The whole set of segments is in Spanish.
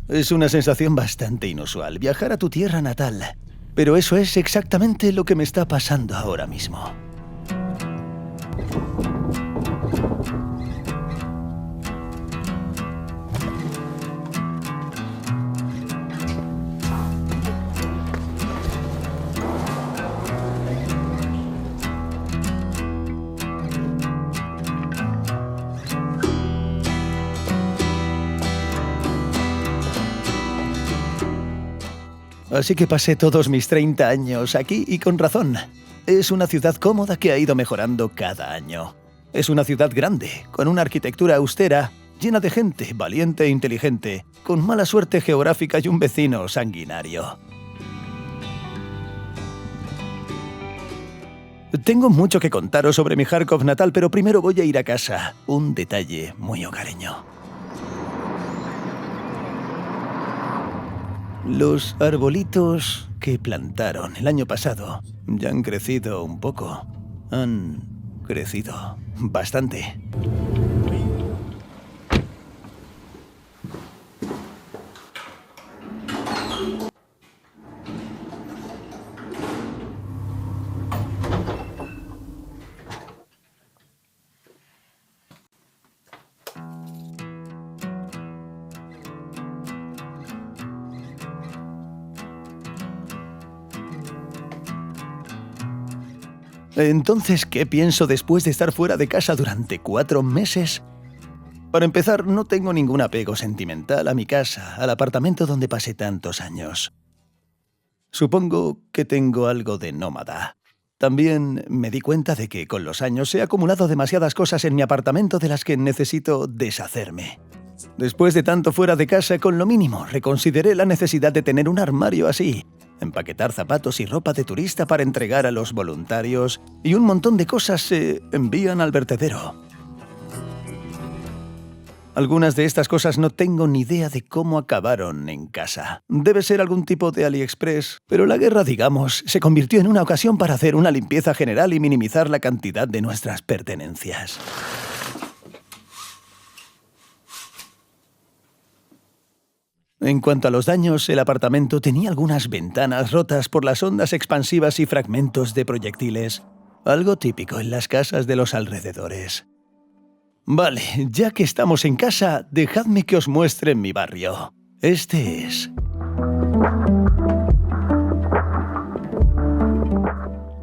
Es una sensación bastante inusual, viajar a tu tierra natal. Pero eso es exactamente lo que me está pasando ahora mismo. Así que pasé todos mis 30 años aquí y con razón. Es una ciudad cómoda que ha ido mejorando cada año. Es una ciudad grande, con una arquitectura austera, llena de gente valiente e inteligente, con mala suerte geográfica y un vecino sanguinario. Tengo mucho que contaros sobre mi Járkov natal, pero primero voy a ir a casa. Un detalle muy hogareño. Los arbolitos que plantaron el año pasado ya han crecido un poco. Han crecido bastante. Entonces, ¿qué pienso después de estar fuera de casa durante 4 meses? Para empezar, no tengo ningún apego sentimental a mi casa, al apartamento donde pasé tantos años. Supongo que tengo algo de nómada. También me di cuenta de que con los años he acumulado demasiadas cosas en mi apartamento de las que necesito deshacerme. Después de tanto fuera de casa, con lo mínimo, reconsideré la necesidad de tener un armario así, empaquetar zapatos y ropa de turista para entregar a los voluntarios, y un montón de cosas se envían al vertedero. Algunas de estas cosas no tengo ni idea de cómo acabaron en casa. Debe ser algún tipo de AliExpress, pero la guerra, digamos, se convirtió en una ocasión para hacer una limpieza general y minimizar la cantidad de nuestras pertenencias. En cuanto a los daños, el apartamento tenía algunas ventanas rotas por las ondas expansivas y fragmentos de proyectiles, algo típico en las casas de los alrededores. Vale, ya que estamos en casa, dejadme que os muestre mi barrio. Este es...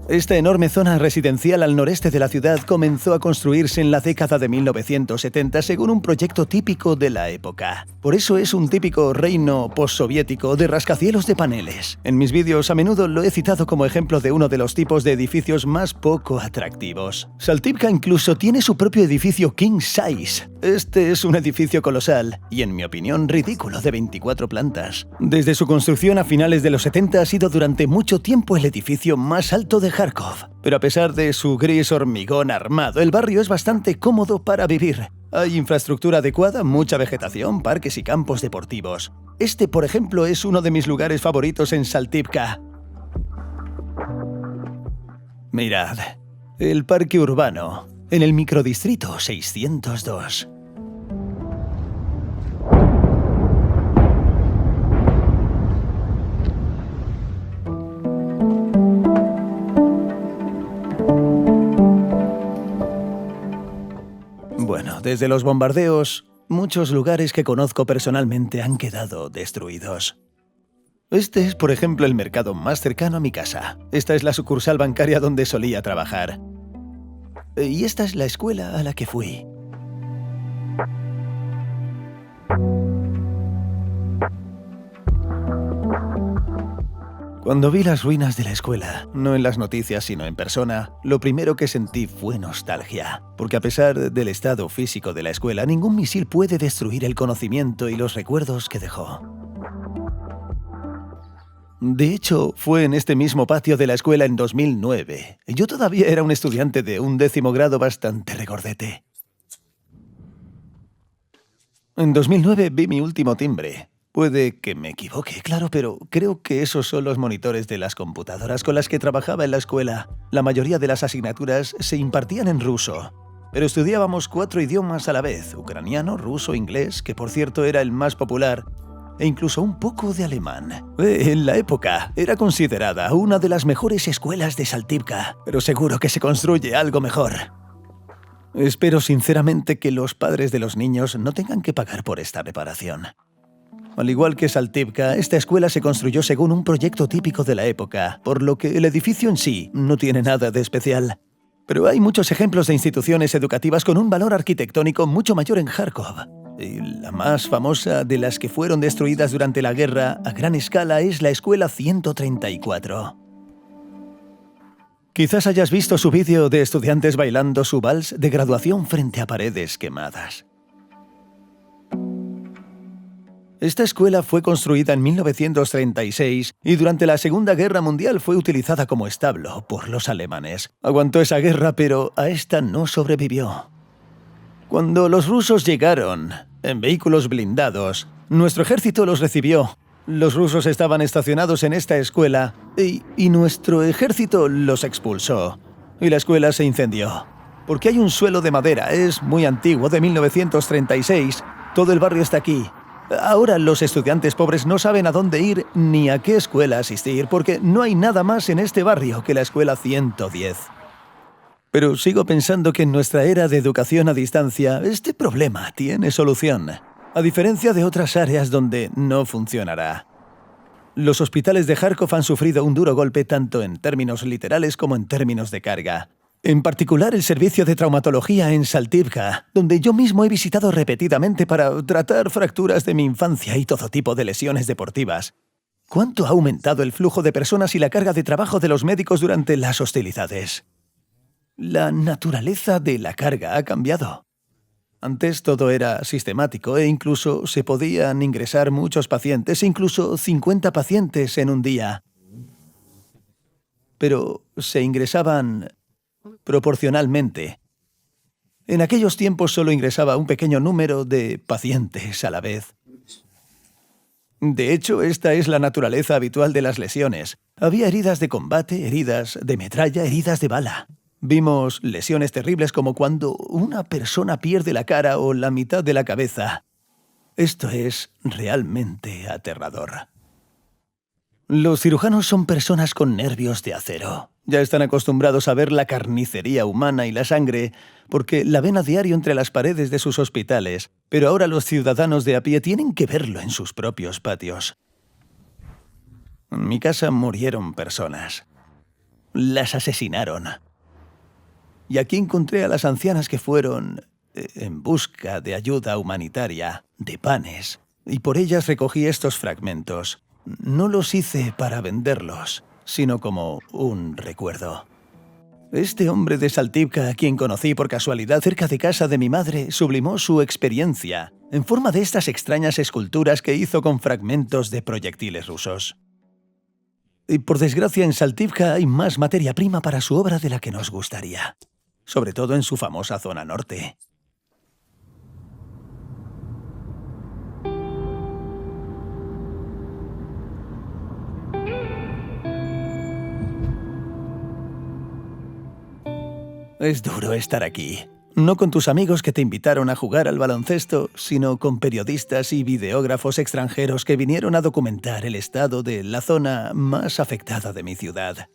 Esta enorme zona residencial al noreste de la ciudad comenzó a construirse en la década de 1970 según un proyecto típico de la época. Por eso es un típico reino postsoviético de rascacielos de paneles. En mis vídeos a menudo lo he citado como ejemplo de uno de los tipos de edificios más poco atractivos. Saltívka incluso tiene su propio edificio King Size. Este es un edificio colosal y, en mi opinión, ridículo, de 24 plantas. Desde su construcción a finales de los 70 ha sido durante mucho tiempo el edificio más alto de Járkov. Pero a pesar de su gris hormigón armado, el barrio es bastante cómodo para vivir. Hay infraestructura adecuada, mucha vegetación, parques y campos deportivos. Este, por ejemplo, es uno de mis lugares favoritos en Saltívka. Mirad, el parque urbano, en el microdistrito 602. Bueno, desde los bombardeos, muchos lugares que conozco personalmente han quedado destruidos. Este es, por ejemplo, el mercado más cercano a mi casa. Esta es la sucursal bancaria donde solía trabajar. Y esta es la escuela a la que fui. Cuando vi las ruinas de la escuela, no en las noticias sino en persona, lo primero que sentí fue nostalgia, porque a pesar del estado físico de la escuela, ningún misil puede destruir el conocimiento y los recuerdos que dejó. De hecho, fue en este mismo patio de la escuela en 2009. Yo todavía era un estudiante de un 10º grado bastante regordete. En 2009 vi mi último timbre. Puede que me equivoque, claro, pero creo que esos son los monitores de las computadoras con las que trabajaba en la escuela. La mayoría de las asignaturas se impartían en ruso, pero estudiábamos 4 idiomas a la vez: ucraniano, ruso, inglés, que por cierto era el más popular, e incluso un poco de alemán. En la época era considerada una de las mejores escuelas de Saltívka, pero seguro que se construye algo mejor. Espero sinceramente que los padres de los niños no tengan que pagar por esta reparación. Al igual que Saltívka, esta escuela se construyó según un proyecto típico de la época, por lo que el edificio en sí no tiene nada de especial. Pero hay muchos ejemplos de instituciones educativas con un valor arquitectónico mucho mayor en Járkov. Y la más famosa de las que fueron destruidas durante la guerra a gran escala es la Escuela 134. Quizás hayas visto su vídeo de estudiantes bailando su vals de graduación frente a paredes quemadas. Esta escuela fue construida en 1936 y durante la Segunda Guerra Mundial fue utilizada como establo por los alemanes. Aguantó esa guerra, pero a esta no sobrevivió. Cuando los rusos llegaron en vehículos blindados, nuestro ejército los recibió. Los rusos estaban estacionados en esta escuela y nuestro ejército los expulsó. Y la escuela se incendió. Porque hay un suelo de madera, es muy antiguo, de 1936. Todo el barrio está aquí. Ahora los estudiantes pobres no saben a dónde ir ni a qué escuela asistir, porque no hay nada más en este barrio que la escuela 110. Pero sigo pensando que en nuestra era de educación a distancia, este problema tiene solución, a diferencia de otras áreas donde no funcionará. Los hospitales de Járkov han sufrido un duro golpe tanto en términos literales como en términos de carga. En particular el servicio de traumatología en Saltívka, donde yo mismo he visitado repetidamente para tratar fracturas de mi infancia y todo tipo de lesiones deportivas. ¿Cuánto ha aumentado el flujo de personas y la carga de trabajo de los médicos durante las hostilidades? La naturaleza de la carga ha cambiado. Antes todo era sistemático e incluso se podían ingresar muchos pacientes, incluso 50 pacientes en un día. Pero se ingresaban proporcionalmente. En aquellos tiempos solo ingresaba un pequeño número de pacientes a la vez. De hecho, esta es la naturaleza habitual de las lesiones. Había heridas de combate, heridas de metralla, heridas de bala. Vimos lesiones terribles como cuando una persona pierde la cara o la mitad de la cabeza. Esto es realmente aterrador. Los cirujanos son personas con nervios de acero. Ya están acostumbrados a ver la carnicería humana y la sangre porque la ven a diario entre las paredes de sus hospitales, pero ahora los ciudadanos de a pie tienen que verlo en sus propios patios. En mi casa murieron personas. Las asesinaron. Y aquí encontré a las ancianas que fueron en busca de ayuda humanitaria, de panes, y por ellas recogí estos fragmentos. No los hice para venderlos, sino como un recuerdo. Este hombre de Saltívka, a quien conocí por casualidad cerca de casa de mi madre, sublimó su experiencia en forma de estas extrañas esculturas que hizo con fragmentos de proyectiles rusos. Y por desgracia en Saltívka hay más materia prima para su obra de la que nos gustaría, sobre todo en su famosa zona norte. Es duro estar aquí. No con tus amigos que te invitaron a jugar al baloncesto, sino con periodistas y videógrafos extranjeros que vinieron a documentar el estado de la zona más afectada de mi ciudad.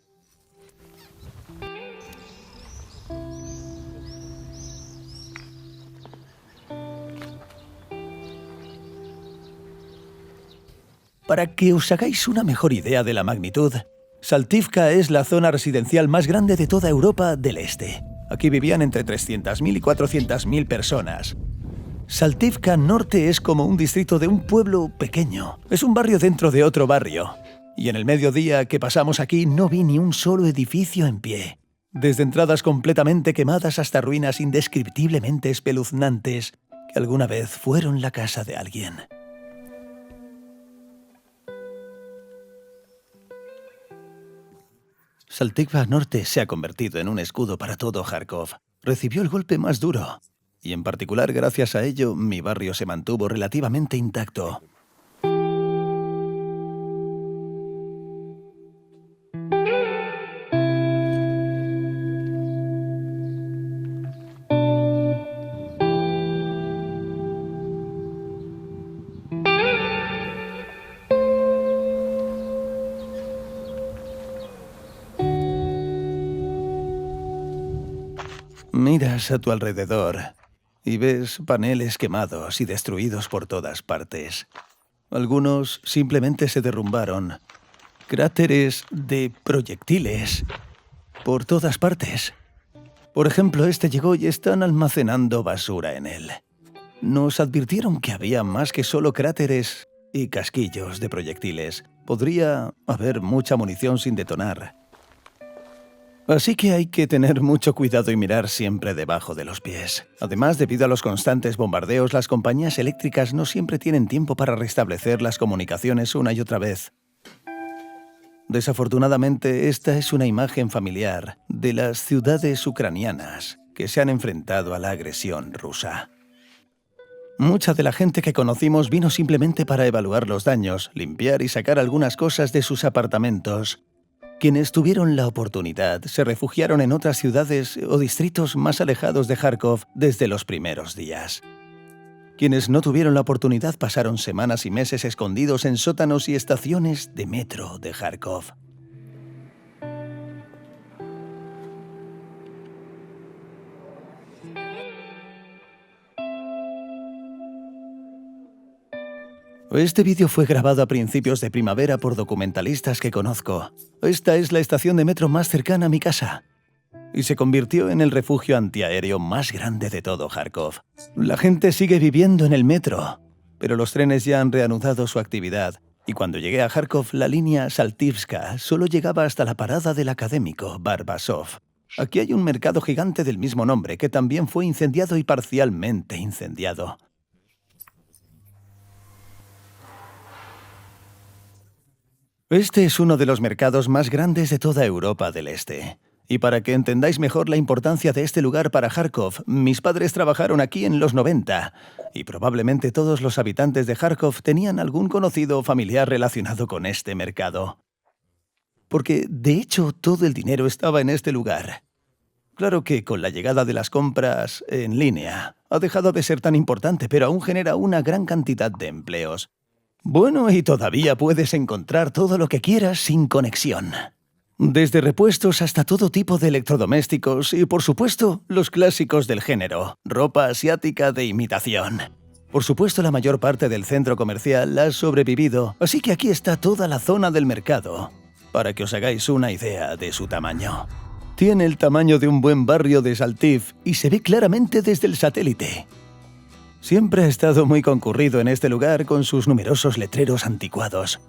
Para que os hagáis una mejor idea de la magnitud, Saltívka es la zona residencial más grande de toda Europa del Este. Aquí vivían entre 300.000 y 400.000 personas. Saltívka Norte es como un distrito de un pueblo pequeño. Es un barrio dentro de otro barrio. Y en el mediodía que pasamos aquí no vi ni un solo edificio en pie. Desde entradas completamente quemadas hasta ruinas indescriptiblemente espeluznantes que alguna vez fueron la casa de alguien. Saltívka Norte se ha convertido en un escudo para todo Járkov. Recibió el golpe más duro. Y en particular, gracias a ello, mi barrio se mantuvo relativamente intacto. Miras a tu alrededor y ves paneles quemados y destruidos por todas partes. Algunos simplemente se derrumbaron. Cráteres de proyectiles por todas partes. Por ejemplo, este llegó y están almacenando basura en él. Nos advirtieron que había más que solo cráteres y casquillos de proyectiles. Podría haber mucha munición sin detonar. Así que hay que tener mucho cuidado y mirar siempre debajo de los pies. Además, debido a los constantes bombardeos, las compañías eléctricas no siempre tienen tiempo para restablecer las comunicaciones una y otra vez. Desafortunadamente, esta es una imagen familiar de las ciudades ucranianas que se han enfrentado a la agresión rusa. Mucha de la gente que conocimos vino simplemente para evaluar los daños, limpiar y sacar algunas cosas de sus apartamentos. Quienes tuvieron la oportunidad se refugiaron en otras ciudades o distritos más alejados de Kharkov desde los primeros días. Quienes no tuvieron la oportunidad pasaron semanas y meses escondidos en sótanos y estaciones de metro de Kharkov. Este vídeo fue grabado a principios de primavera por documentalistas que conozco. Esta es la estación de metro más cercana a mi casa y se convirtió en el refugio antiaéreo más grande de todo Kharkov. La gente sigue viviendo en el metro, pero los trenes ya han reanudado su actividad y cuando llegué a Kharkov la línea Saltivska solo llegaba hasta la parada del académico Barbasov. Aquí hay un mercado gigante del mismo nombre que también fue incendiado y parcialmente incendiado. Este es uno de los mercados más grandes de toda Europa del Este. Y para que entendáis mejor la importancia de este lugar para Kharkov, mis padres trabajaron aquí en los 90, y probablemente todos los habitantes de Kharkov tenían algún conocido o familiar relacionado con este mercado. Porque, de hecho, todo el dinero estaba en este lugar. Claro que con la llegada de las compras en línea, ha dejado de ser tan importante, pero aún genera una gran cantidad de empleos. Bueno, y todavía puedes encontrar todo lo que quieras sin conexión. Desde repuestos hasta todo tipo de electrodomésticos y, por supuesto, los clásicos del género, ropa asiática de imitación. Por supuesto, la mayor parte del centro comercial ha sobrevivido, así que aquí está toda la zona del mercado, para que os hagáis una idea de su tamaño. Tiene el tamaño de un buen barrio de Saltiv y se ve claramente desde el satélite. Siempre ha estado muy concurrido en este lugar con sus numerosos letreros anticuados.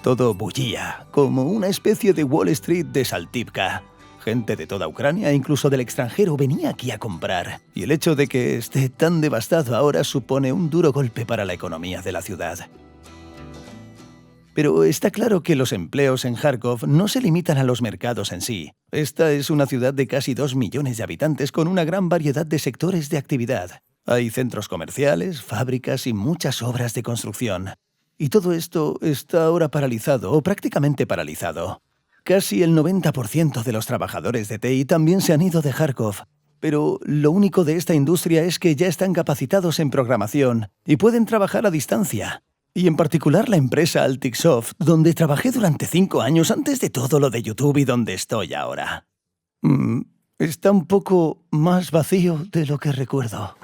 Todo bullía, como una especie de Wall Street de Saltivka. Gente de toda Ucrania e incluso del extranjero venía aquí a comprar. Y el hecho de que esté tan devastado ahora supone un duro golpe para la economía de la ciudad. Pero está claro que los empleos en Kharkov no se limitan a los mercados en sí. Esta es una ciudad de casi 2 millones de habitantes con una gran variedad de sectores de actividad. Hay centros comerciales, fábricas y muchas obras de construcción. Y todo esto está ahora paralizado o prácticamente paralizado. Casi el 90% de los trabajadores de TI también se han ido de Kharkov. Pero lo único de esta industria es que ya están capacitados en programación y pueden trabajar a distancia. Y en particular la empresa Altixoft, donde trabajé durante 5 años antes de todo lo de YouTube y donde estoy ahora. Está un poco más vacío de lo que recuerdo.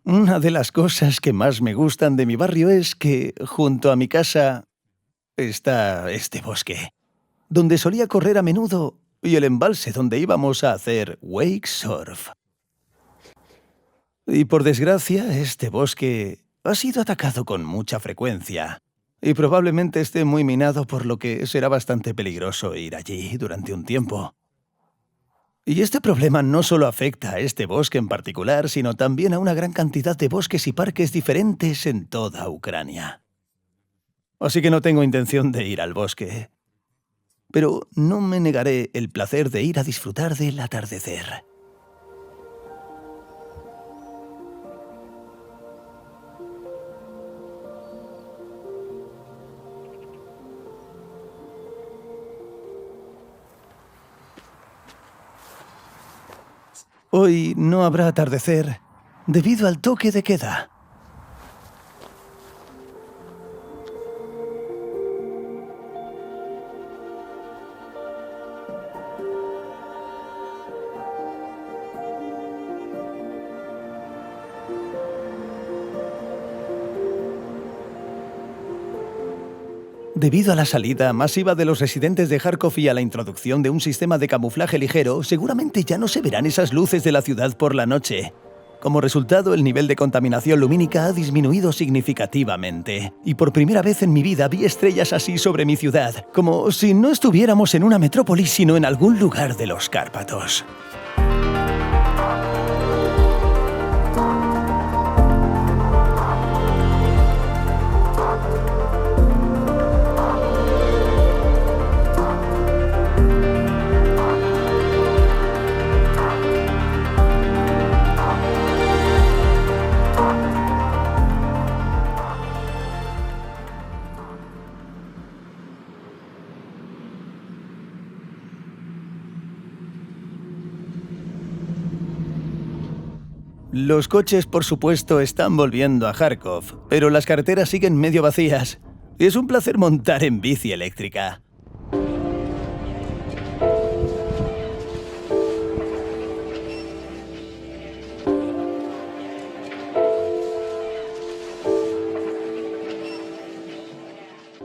Una de las cosas que más me gustan de mi barrio es que, junto a mi casa, está este bosque, donde solía correr a menudo, y el embalse donde íbamos a hacer wake surf. Y por desgracia, este bosque ha sido atacado con mucha frecuencia, y probablemente esté muy minado, por lo que será bastante peligroso ir allí durante un tiempo. Y este problema no solo afecta a este bosque en particular, sino también a una gran cantidad de bosques y parques diferentes en toda Ucrania. Así que no tengo intención de ir al bosque. Pero no me negaré el placer de ir a disfrutar del atardecer. Hoy no habrá atardecer debido al toque de queda. Debido a la salida masiva de los residentes de Kharkov y a la introducción de un sistema de camuflaje ligero, seguramente ya no se verán esas luces de la ciudad por la noche. Como resultado, el nivel de contaminación lumínica ha disminuido significativamente. Y por primera vez en mi vida vi estrellas así sobre mi ciudad, como si no estuviéramos en una metrópoli, sino en algún lugar de los Cárpatos. Los coches, por supuesto, están volviendo a Kharkov, pero las carreteras siguen medio vacías. Es un placer montar en bici eléctrica.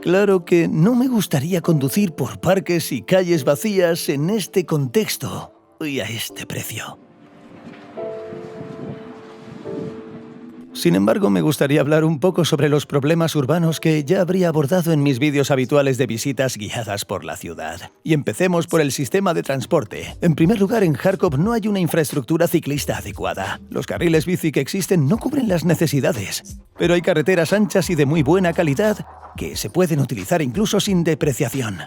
Claro que no me gustaría conducir por parques y calles vacías en este contexto y a este precio. Sin embargo, me gustaría hablar un poco sobre los problemas urbanos que ya habría abordado en mis vídeos habituales de visitas guiadas por la ciudad. Y empecemos por el sistema de transporte. En primer lugar, en Kharkov no hay una infraestructura ciclista adecuada. Los carriles bici que existen no cubren las necesidades, pero hay carreteras anchas y de muy buena calidad que se pueden utilizar incluso sin depreciación.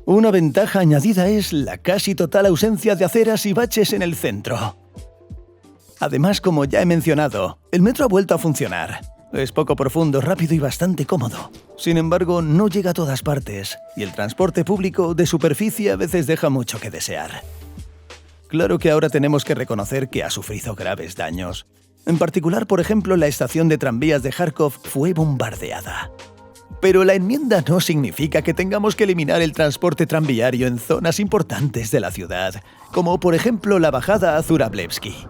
Una ventaja añadida es la casi total ausencia de aceras y baches en el centro. Además, como ya he mencionado, el metro ha vuelto a funcionar. Es poco profundo, rápido y bastante cómodo. Sin embargo, no llega a todas partes, y el transporte público de superficie a veces deja mucho que desear. Claro que ahora tenemos que reconocer que ha sufrido graves daños. En particular, por ejemplo, la estación de tranvías de Kharkov fue bombardeada. Pero la enmienda no significa que tengamos que eliminar el transporte tranviario en zonas importantes de la ciudad, como por ejemplo la bajada a Zurablevsky.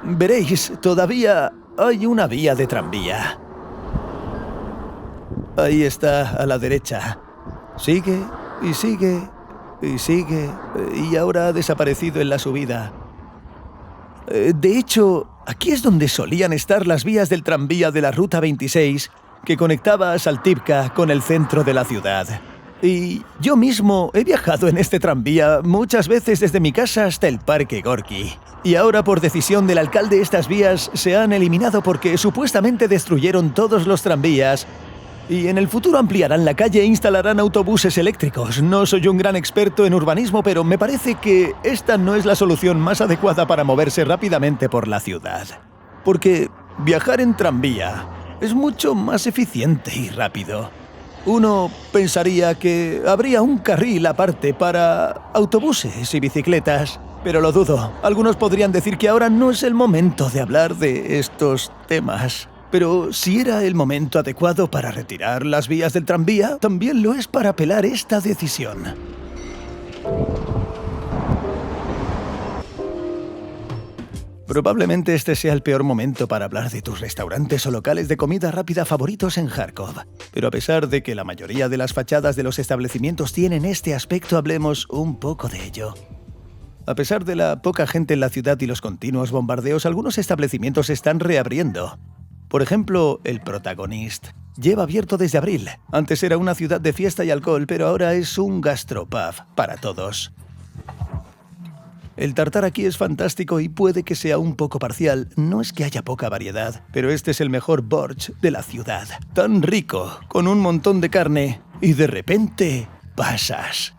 Veréis, todavía hay una vía de tranvía. Ahí está, a la derecha. Sigue, y sigue, y sigue, y ahora ha desaparecido en la subida. De hecho, aquí es donde solían estar las vías del tranvía de la Ruta 26, que conectaba a Saltivka con el centro de la ciudad. Y yo mismo he viajado en este tranvía muchas veces desde mi casa hasta el Parque Gorky. Y ahora, por decisión del alcalde, estas vías se han eliminado porque supuestamente destruyeron todos los tranvías. Y en el futuro ampliarán la calle e instalarán autobuses eléctricos. No soy un gran experto en urbanismo, pero me parece que esta no es la solución más adecuada para moverse rápidamente por la ciudad. Porque viajar en tranvía es mucho más eficiente y rápido. Uno pensaría que habría un carril aparte para autobuses y bicicletas, pero lo dudo. Algunos podrían decir que ahora no es el momento de hablar de estos temas. Pero si era el momento adecuado para retirar las vías del tranvía, también lo es para apelar esta decisión. Probablemente este sea el peor momento para hablar de tus restaurantes o locales de comida rápida favoritos en Kharkov. Pero a pesar de que la mayoría de las fachadas de los establecimientos tienen este aspecto, hablemos un poco de ello. A pesar de la poca gente en la ciudad y los continuos bombardeos, algunos establecimientos están reabriendo. Por ejemplo, el Protagonist lleva abierto desde abril. Antes era una ciudad de fiesta y alcohol, pero ahora es un gastropub para todos. El tartar aquí es fantástico y puede que sea un poco parcial. No es que haya poca variedad, pero este es el mejor borsch de la ciudad. Tan rico, con un montón de carne, y de repente pasas.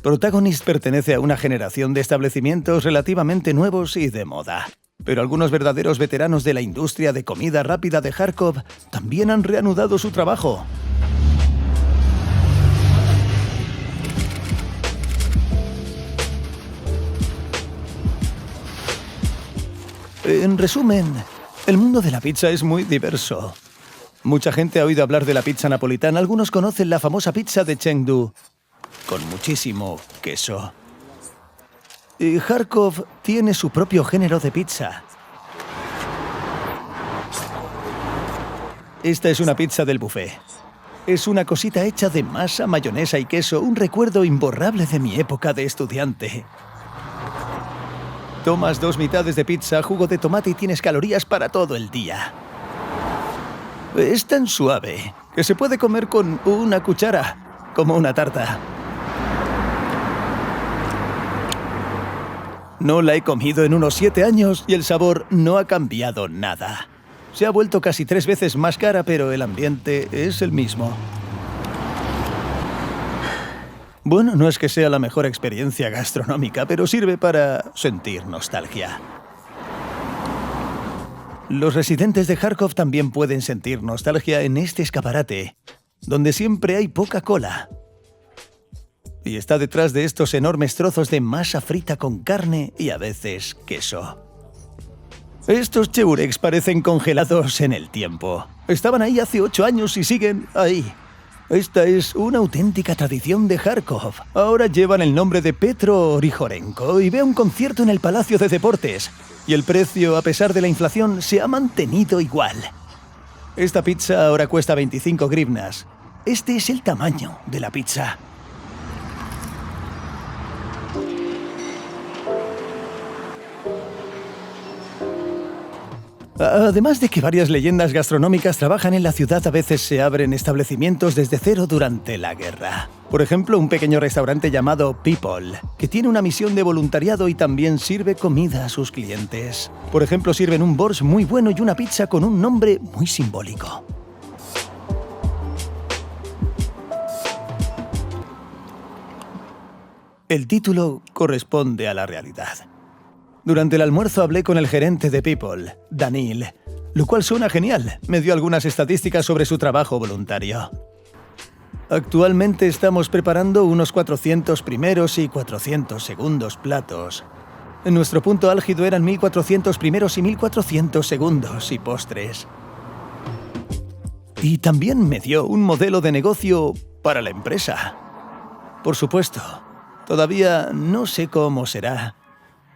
Protagonist pertenece a una generación de establecimientos relativamente nuevos y de moda. Pero algunos verdaderos veteranos de la industria de comida rápida de Kharkov también han reanudado su trabajo. En resumen, el mundo de la pizza es muy diverso. Mucha gente ha oído hablar de la pizza napolitana. Algunos conocen la famosa pizza de Chengdu, con muchísimo queso. Y Kharkov tiene su propio género de pizza. Esta es una pizza del buffet. Es una cosita hecha de masa, mayonesa y queso, un recuerdo imborrable de mi época de estudiante. Tomas 2 mitades de pizza, jugo de tomate y tienes calorías para todo el día. Es tan suave que se puede comer con una cuchara, como una tarta. No la he comido en unos 7 años y el sabor no ha cambiado nada. Se ha vuelto casi 3 veces más cara, pero el ambiente es el mismo. Bueno, no es que sea la mejor experiencia gastronómica, pero sirve para sentir nostalgia. Los residentes de Járkov también pueden sentir nostalgia en este escaparate, donde siempre hay poca cola. Y está detrás de estos enormes trozos de masa frita con carne y a veces queso. Estos chebureks parecen congelados en el tiempo. Estaban ahí hace 8 años y siguen ahí. Esta es una auténtica tradición de Járkov. Ahora llevan el nombre de Petro Grigorenko y ve un concierto en el Palacio de Deportes. Y el precio, a pesar de la inflación, se ha mantenido igual. Esta pizza ahora cuesta 25 grivnas. Este es el tamaño de la pizza. Además de que varias leyendas gastronómicas trabajan en la ciudad, a veces se abren establecimientos desde cero durante la guerra. Por ejemplo, un pequeño restaurante llamado People, que tiene una misión de voluntariado y también sirve comida a sus clientes. Por ejemplo, sirven un borscht muy bueno y una pizza con un nombre muy simbólico. El título corresponde a la realidad. Durante el almuerzo hablé con el gerente de People, Danil, lo cual suena genial. Me dio algunas estadísticas sobre su trabajo voluntario. Actualmente estamos preparando unos 400 primeros y 400 segundos platos. En nuestro punto álgido eran 1400 primeros y 1400 segundos y postres. Y también me dio un modelo de negocio para la empresa. Por supuesto, todavía no sé cómo será,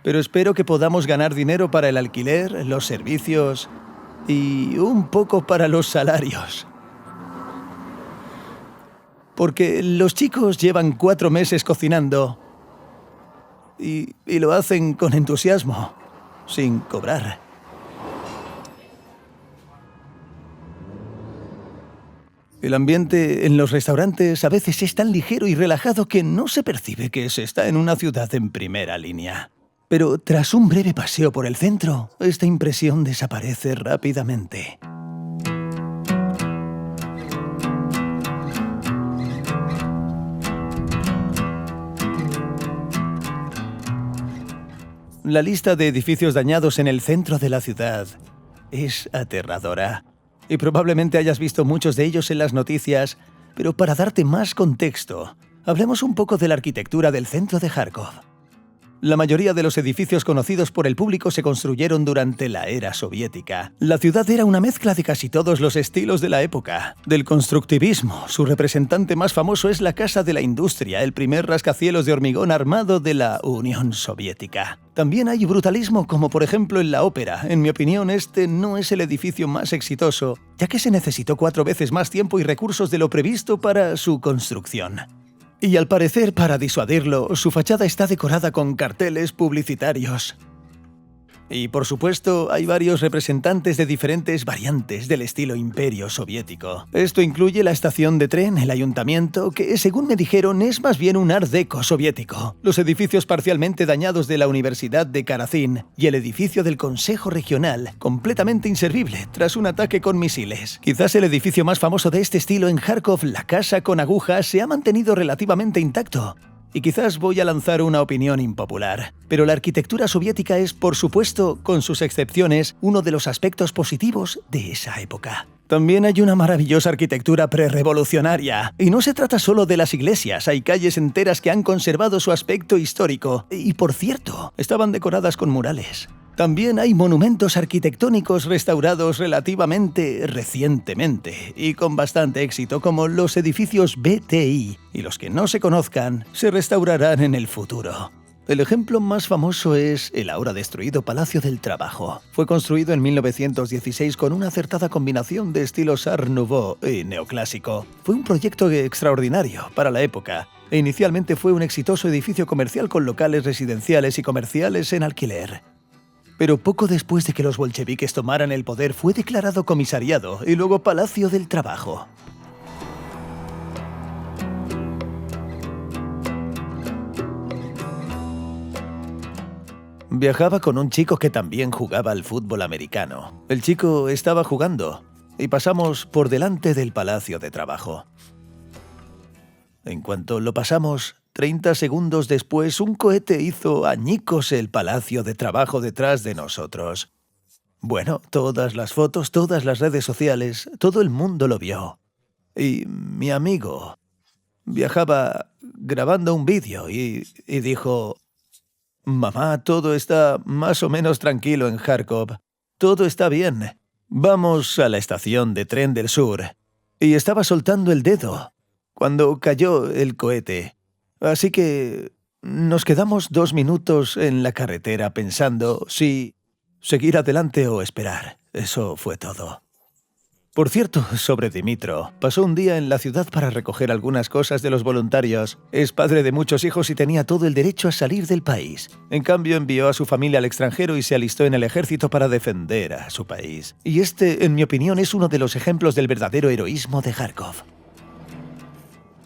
pero espero que podamos ganar dinero para el alquiler, los servicios y un poco para los salarios. Porque los chicos llevan 4 meses cocinando y lo hacen con entusiasmo, sin cobrar. El ambiente en los restaurantes a veces es tan ligero y relajado que no se percibe que se está en una ciudad en primera línea. Pero tras un breve paseo por el centro, esta impresión desaparece rápidamente. La lista de edificios dañados en el centro de la ciudad es aterradora. Y probablemente hayas visto muchos de ellos en las noticias, pero para darte más contexto, hablemos un poco de la arquitectura del centro de Járkov. La mayoría de los edificios conocidos por el público se construyeron durante la era soviética. La ciudad era una mezcla de casi todos los estilos de la época. Del constructivismo, su representante más famoso es la Casa de la Industria, el primer rascacielos de hormigón armado de la Unión Soviética. También hay brutalismo, como por ejemplo en la ópera. En mi opinión, este no es el edificio más exitoso, ya que se necesitó 4 veces más tiempo y recursos de lo previsto para su construcción. Y al parecer, para disuadirlo, su fachada está decorada con carteles publicitarios. Y por supuesto, hay varios representantes de diferentes variantes del estilo imperio soviético. Esto incluye la estación de tren, el ayuntamiento, que según me dijeron es más bien un art deco soviético, los edificios parcialmente dañados de la Universidad de Karazín y el edificio del Consejo Regional, completamente inservible tras un ataque con misiles. Quizás el edificio más famoso de este estilo en Járkov, la Casa con Agujas, se ha mantenido relativamente intacto. Y quizás voy a lanzar una opinión impopular, pero la arquitectura soviética es, por supuesto, con sus excepciones, uno de los aspectos positivos de esa época. También hay una maravillosa arquitectura prerrevolucionaria, y no se trata solo de las iglesias, hay calles enteras que han conservado su aspecto histórico, y por cierto, estaban decoradas con murales. También hay monumentos arquitectónicos restaurados relativamente recientemente y con bastante éxito, como los edificios BTI, y los que no se conozcan se restaurarán en el futuro. El ejemplo más famoso es el ahora destruido Palacio del Trabajo. Fue construido en 1916 con una acertada combinación de estilos Art Nouveau y neoclásico. Fue un proyecto extraordinario para la época e inicialmente fue un exitoso edificio comercial con locales residenciales y comerciales en alquiler. Pero poco después de que los bolcheviques tomaran el poder fue declarado comisariado y luego Palacio del Trabajo. Viajaba con un chico que también jugaba al fútbol americano. El chico estaba jugando y pasamos por delante del Palacio de Trabajo. En cuanto lo pasamos, 30 segundos después, un cohete hizo añicos el Palacio de Trabajo detrás de nosotros. Bueno, todas las fotos, todas las redes sociales, todo el mundo lo vio. Y mi amigo viajaba grabando un vídeo y dijo: «Mamá, todo está más o menos tranquilo en Kharkov. Todo está bien. Vamos a la estación de tren del sur». Y estaba soltando el dedo cuando cayó el cohete. Así que nos quedamos 2 minutos en la carretera pensando si seguir adelante o esperar. Eso fue todo. Por cierto, sobre Dimitro, pasó un día en la ciudad para recoger algunas cosas de los voluntarios. Es padre de muchos hijos y tenía todo el derecho a salir del país. En cambio, envió a su familia al extranjero y se alistó en el ejército para defender a su país. Y este, en mi opinión, es uno de los ejemplos del verdadero heroísmo de Kharkov.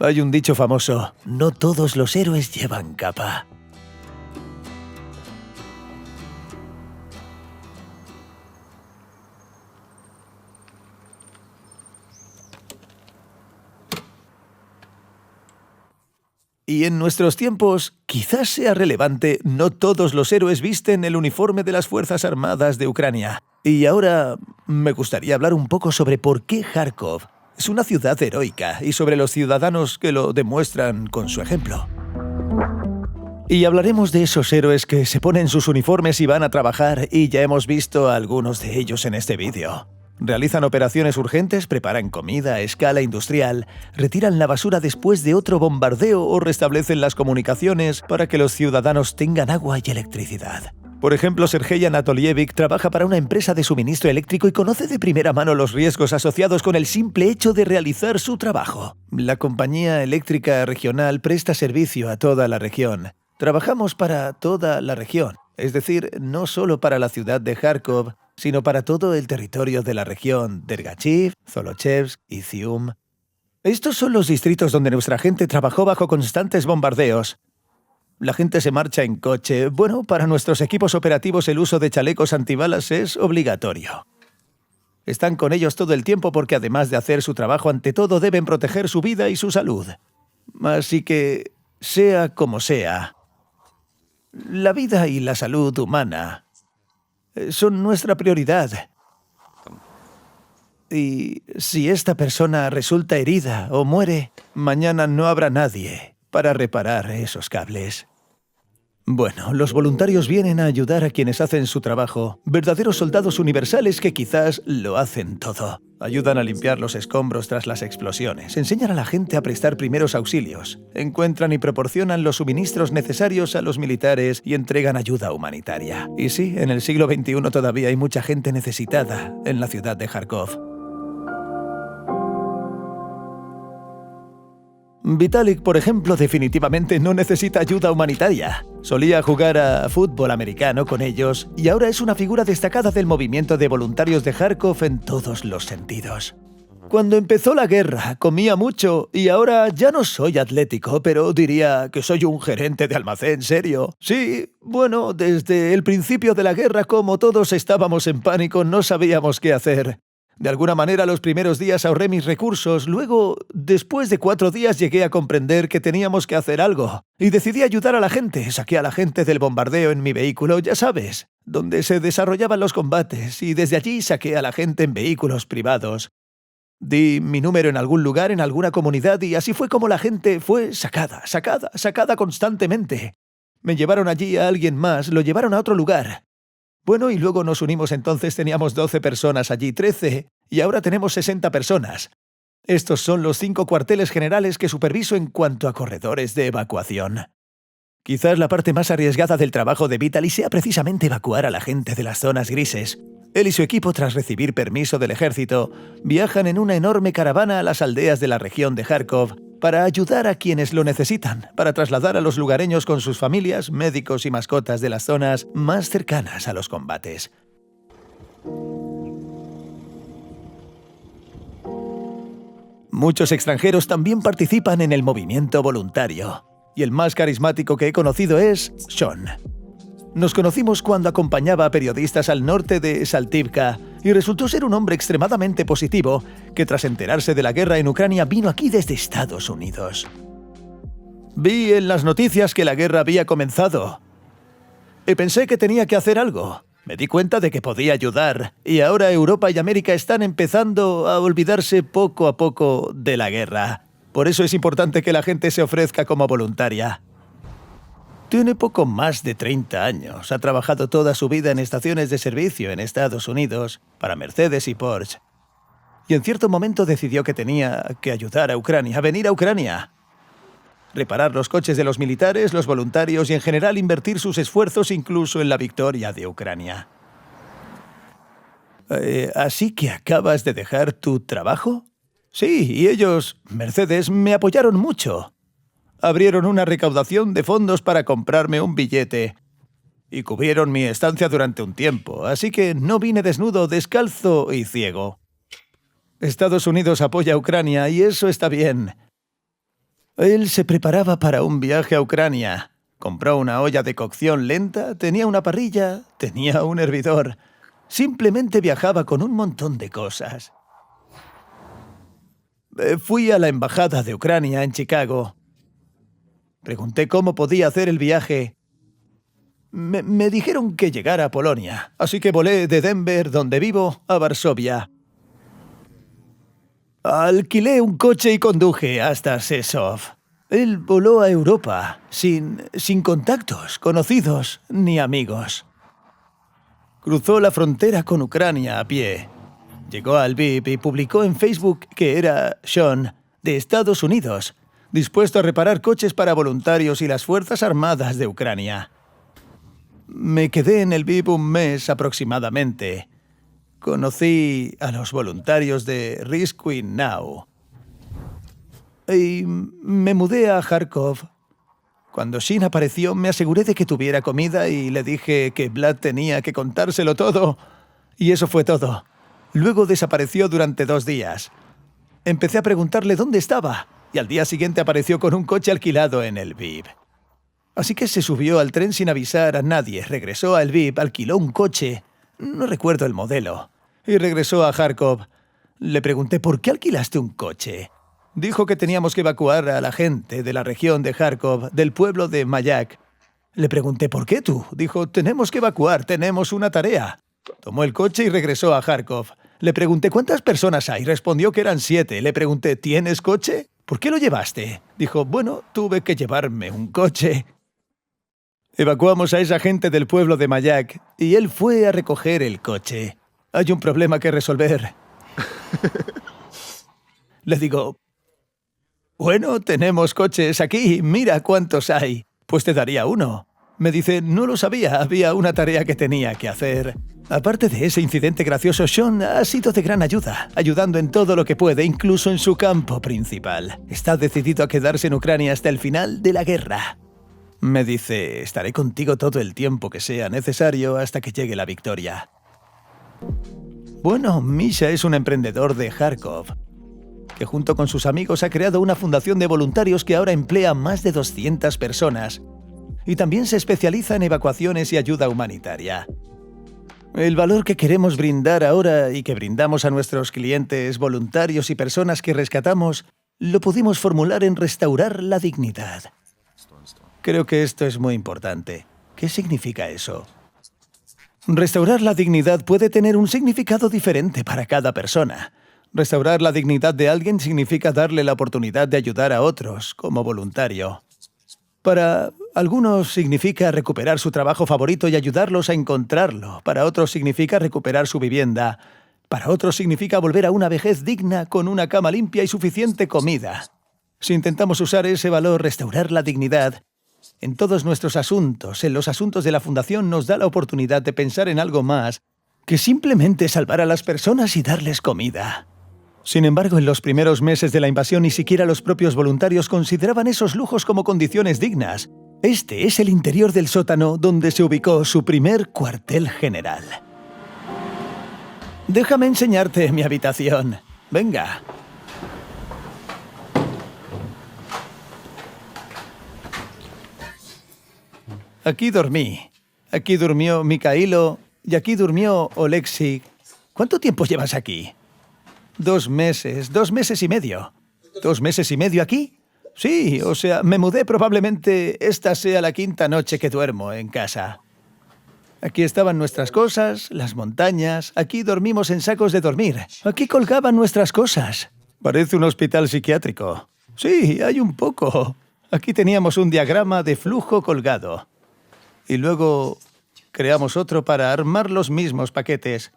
Hay un dicho famoso: no todos los héroes llevan capa. Y en nuestros tiempos, quizás sea relevante, no todos los héroes visten el uniforme de las Fuerzas Armadas de Ucrania. Y ahora me gustaría hablar un poco sobre por qué Kharkov es una ciudad heroica y sobre los ciudadanos que lo demuestran con su ejemplo. Y hablaremos de esos héroes que se ponen sus uniformes y van a trabajar, y ya hemos visto a algunos de ellos en este vídeo. Realizan operaciones urgentes, preparan comida a escala industrial, retiran la basura después de otro bombardeo o restablecen las comunicaciones para que los ciudadanos tengan agua y electricidad. Por ejemplo, Sergei Anatolievich trabaja para una empresa de suministro eléctrico y conoce de primera mano los riesgos asociados con el simple hecho de realizar su trabajo. La compañía eléctrica regional presta servicio a toda la región. Trabajamos para toda la región, es decir, no solo para la ciudad de Kharkov, sino para todo el territorio de la región Dergachiv, Zolochevsk y Zium. Estos son los distritos donde nuestra gente trabajó bajo constantes bombardeos. La gente se marcha en coche. Bueno, para nuestros equipos operativos el uso de chalecos antibalas es obligatorio. Están con ellos todo el tiempo porque además de hacer su trabajo, ante todo deben proteger su vida y su salud. Así que, sea como sea, la vida y la salud humana son nuestra prioridad. Y si esta persona resulta herida o muere, mañana no habrá nadie para reparar esos cables. Bueno, los voluntarios vienen a ayudar a quienes hacen su trabajo, verdaderos soldados universales que quizás lo hacen todo. Ayudan a limpiar los escombros tras las explosiones, enseñan a la gente a prestar primeros auxilios, encuentran y proporcionan los suministros necesarios a los militares y entregan ayuda humanitaria. Y sí, en el siglo XXI todavía hay mucha gente necesitada en la ciudad de Kharkov. Vitalik, por ejemplo, definitivamente no necesita ayuda humanitaria. Solía jugar a fútbol americano con ellos y ahora es una figura destacada del movimiento de voluntarios de Kharkov en todos los sentidos. Cuando empezó la guerra, comía mucho y ahora ya no soy atlético, pero diría que soy un gerente de almacén serio. Sí, bueno, desde el principio de la guerra, como todos estábamos en pánico, no sabíamos qué hacer. De alguna manera, los primeros días ahorré mis recursos. Luego, después de 4 días, llegué a comprender que teníamos que hacer algo. Y decidí ayudar a la gente. Saqué a la gente del bombardeo en mi vehículo, ya sabes, donde se desarrollaban los combates. Y desde allí saqué a la gente en vehículos privados. Di mi número en algún lugar, en alguna comunidad, y así fue como la gente fue sacada constantemente. Me llevaron allí a alguien más, lo llevaron a otro lugar. Bueno, y luego nos unimos. Entonces teníamos 12 personas allí, 13, y ahora tenemos 60 personas. Estos son los 5 cuarteles generales que superviso en cuanto a corredores de evacuación. Quizás la parte más arriesgada del trabajo de Vitaly sea precisamente evacuar a la gente de las zonas grises. Él y su equipo, tras recibir permiso del ejército, viajan en una enorme caravana a las aldeas de la región de Kharkov para ayudar a quienes lo necesitan, para trasladar a los lugareños con sus familias, médicos y mascotas de las zonas más cercanas a los combates. Muchos extranjeros también participan en el movimiento voluntario, y el más carismático que he conocido es Sean. Nos conocimos cuando acompañaba a periodistas al norte de Saltivka y resultó ser un hombre extremadamente positivo que, tras enterarse de la guerra en Ucrania, vino aquí desde Estados Unidos. Vi en las noticias que la guerra había comenzado y pensé que tenía que hacer algo. Me di cuenta de que podía ayudar y ahora Europa y América están empezando a olvidarse poco a poco de la guerra. Por eso es importante que la gente se ofrezca como voluntaria. Tiene poco más de 30 años. Ha trabajado toda su vida en estaciones de servicio en Estados Unidos para Mercedes y Porsche. Y en cierto momento decidió que tenía que ayudar a Ucrania, a venir a Ucrania. Reparar los coches de los militares, los voluntarios y en general invertir sus esfuerzos incluso en la victoria de Ucrania. ¿Así que acabas de dejar tu trabajo? Sí, y ellos, Mercedes, me apoyaron mucho. Abrieron una recaudación de fondos para comprarme un billete y cubrieron mi estancia durante un tiempo, así que no vine desnudo, descalzo y ciego. Estados Unidos apoya a Ucrania y eso está bien. Él se preparaba para un viaje a Ucrania. Compró una olla de cocción lenta, tenía una parrilla, tenía un hervidor. Simplemente viajaba con un montón de cosas. Fui a la embajada de Ucrania en Chicago. Pregunté cómo podía hacer el viaje. Me dijeron que llegara a Polonia, así que volé de Denver, donde vivo, a Varsovia. Alquilé un coche y conduje hasta Rzeszów. Él voló a Europa, sin contactos, conocidos ni amigos. Cruzó la frontera con Ucrania a pie. Llegó a Lviv y publicó en Facebook que era Sean, de Estados Unidos, dispuesto a reparar coches para voluntarios y las Fuerzas Armadas de Ucrania. Me quedé en Lviv un mes aproximadamente. Conocí a los voluntarios de Rescue Now y me mudé a Kharkov. Cuando Shin apareció, me aseguré de que tuviera comida y le dije que Vlad tenía que contárselo todo. Y eso fue todo. Luego desapareció durante 2 días. Empecé a preguntarle dónde estaba y al día siguiente apareció con un coche alquilado en Lviv. Así que se subió al tren sin avisar a nadie, regresó a Lviv, alquiló un coche, no recuerdo el modelo, y regresó a Kharkov. Le pregunté, ¿por qué alquilaste un coche? Dijo que teníamos que evacuar a la gente de la región de Kharkov, del pueblo de Mayak. Le pregunté, ¿por qué tú? Dijo, tenemos que evacuar, tenemos una tarea. Tomó el coche y regresó a Kharkov. Le pregunté, ¿cuántas personas hay? Respondió que eran 7. Le pregunté, ¿tienes coche? ¿Por qué lo llevaste? Dijo, bueno, tuve que llevarme un coche. Evacuamos a esa gente del pueblo de Mayak y él fue a recoger el coche. Hay un problema que resolver. Le digo, bueno, tenemos coches aquí, mira cuántos hay. Pues te daría uno. Me dice, no lo sabía, había una tarea que tenía que hacer. Aparte de ese incidente gracioso, Sean ha sido de gran ayuda, ayudando en todo lo que puede, incluso en su campo principal. Está decidido a quedarse en Ucrania hasta el final de la guerra. Me dice, estaré contigo todo el tiempo que sea necesario hasta que llegue la victoria. Bueno, Misha es un emprendedor de Kharkov, que junto con sus amigos ha creado una fundación de voluntarios que ahora emplea a más de 200 personas y también se especializa en evacuaciones y ayuda humanitaria. El valor que queremos brindar ahora y que brindamos a nuestros clientes, voluntarios y personas que rescatamos, lo pudimos formular en restaurar la dignidad. Creo que esto es muy importante. ¿Qué significa eso? Restaurar la dignidad puede tener un significado diferente para cada persona. Restaurar la dignidad de alguien significa darle la oportunidad de ayudar a otros como voluntario. Para algunos significa recuperar su trabajo favorito y ayudarlos a encontrarlo. Para otros significa recuperar su vivienda. Para otros significa volver a una vejez digna con una cama limpia y suficiente comida. Si intentamos usar ese valor, restaurar la dignidad, En todos nuestros asuntos, en los asuntos de la Fundación, nos da la oportunidad de pensar en algo más que simplemente salvar a las personas y darles comida. Sin embargo, en los primeros meses de la invasión ni siquiera los propios voluntarios consideraban esos lujos como condiciones dignas. Este es el interior del sótano donde se ubicó su primer cuartel general. Déjame enseñarte mi habitación. Venga. Aquí dormí. Aquí durmió Mikhailo y aquí durmió Oleksiy. ¿Cuánto tiempo llevas aquí? 2 meses, 2 meses y medio. ¿2 meses y medio aquí? Sí, o sea, me mudé, probablemente esta sea la 5ª noche que duermo en casa. Aquí estaban nuestras cosas, las montañas, aquí dormimos en sacos de dormir. Aquí colgaban nuestras cosas. Parece un hospital psiquiátrico. Sí, hay un poco. Aquí teníamos un diagrama de flujo colgado. Y luego creamos otro para armar los mismos paquetes.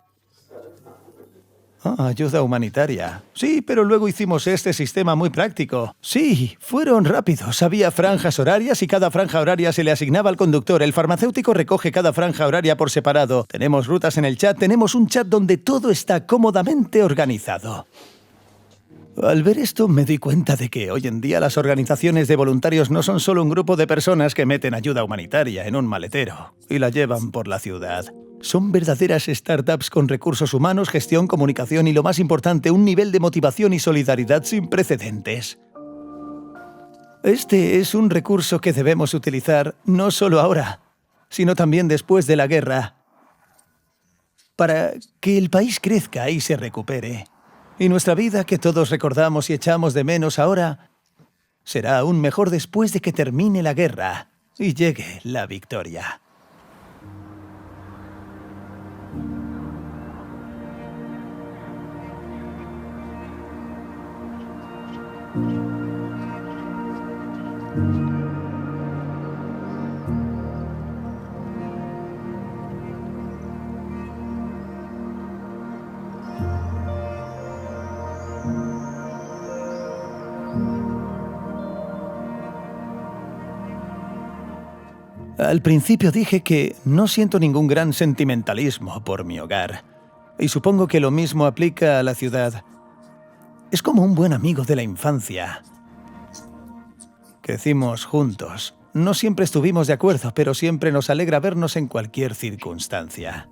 Ayuda humanitaria. Sí, pero luego hicimos este sistema muy práctico. Sí, fueron rápidos. Había franjas horarias y cada franja horaria se le asignaba al conductor. El farmacéutico recoge cada franja horaria por separado. Tenemos rutas en el chat. Tenemos un chat donde todo está cómodamente organizado. Al ver esto me di cuenta de que hoy en día las organizaciones de voluntarios no son solo un grupo de personas que meten ayuda humanitaria en un maletero y la llevan por la ciudad. Son verdaderas startups con recursos humanos, gestión, comunicación y, lo más importante, un nivel de motivación y solidaridad sin precedentes. Este es un recurso que debemos utilizar no solo ahora, sino también después de la guerra, para que el país crezca y se recupere. Y nuestra vida, que todos recordamos y echamos de menos ahora, será aún mejor después de que termine la guerra y llegue la victoria. Al principio dije que no siento ningún gran sentimentalismo por mi hogar. Y supongo que lo mismo aplica a la ciudad. Es como un buen amigo de la infancia. Crecimos juntos. No siempre estuvimos de acuerdo, pero siempre nos alegra vernos en cualquier circunstancia.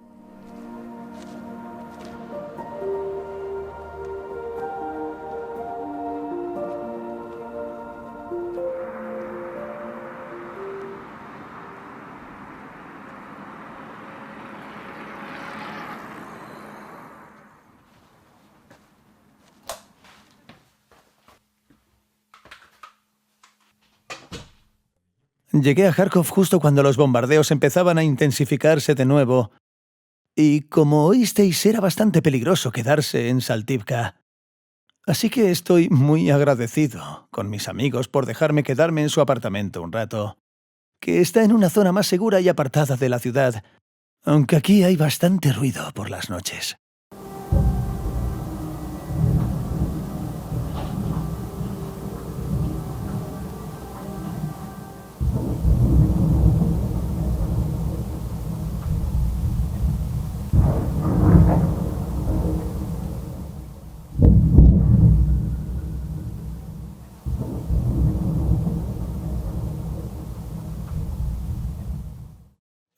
Llegué a Kharkov justo cuando los bombardeos empezaban a intensificarse de nuevo. Y como oísteis, era bastante peligroso quedarse en Saltivka. Así que estoy muy agradecido con mis amigos por dejarme quedarme en su apartamento un rato, que está en una zona más segura y apartada de la ciudad, aunque aquí hay bastante ruido por las noches.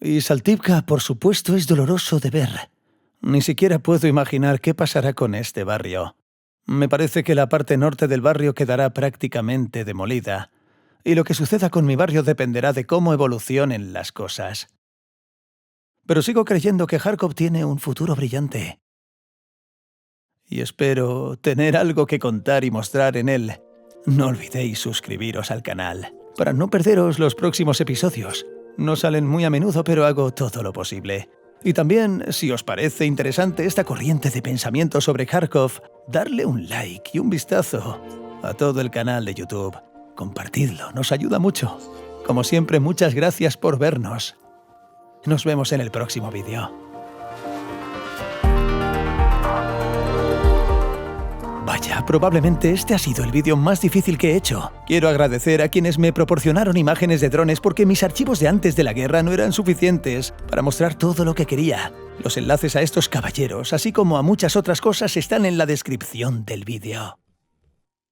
Y Saltivka, por supuesto, es doloroso de ver. Ni siquiera puedo imaginar qué pasará con este barrio. Me parece que la parte norte del barrio quedará prácticamente demolida, y lo que suceda con mi barrio dependerá de cómo evolucionen las cosas. Pero sigo creyendo que Kharkov tiene un futuro brillante. Y espero tener algo que contar y mostrar en él. No olvidéis suscribiros al canal para no perderos los próximos episodios. No salen muy a menudo, pero hago todo lo posible. Y también, si os parece interesante esta corriente de pensamiento sobre Kharkov, darle un like y un vistazo a todo el canal de YouTube. Compartidlo, nos ayuda mucho. Como siempre, muchas gracias por vernos. Nos vemos en el próximo vídeo. Vaya. Vaya, probablemente este ha sido el vídeo más difícil que he hecho. Quiero agradecer a quienes me proporcionaron imágenes de drones porque mis archivos de antes de la guerra no eran suficientes para mostrar todo lo que quería. Los enlaces a estos caballeros, así como a muchas otras cosas, están en la descripción del vídeo.